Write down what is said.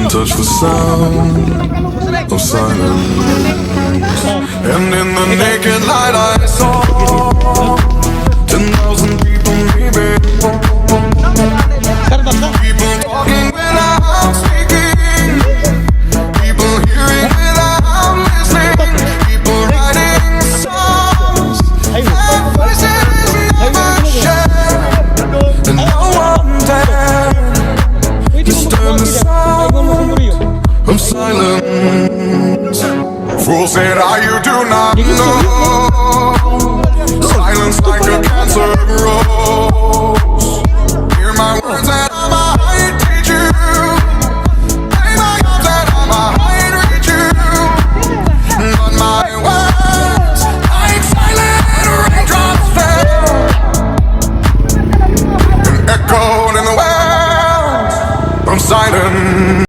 can touch the sound of silence. And in the naked light I saw 10,000 people maybe. People talking without speaking. People hearing without listening. People writing songs and voices never shared. And no one dared disturb the sound of silence. Fool said, you do not know. Silence like a cancer grows.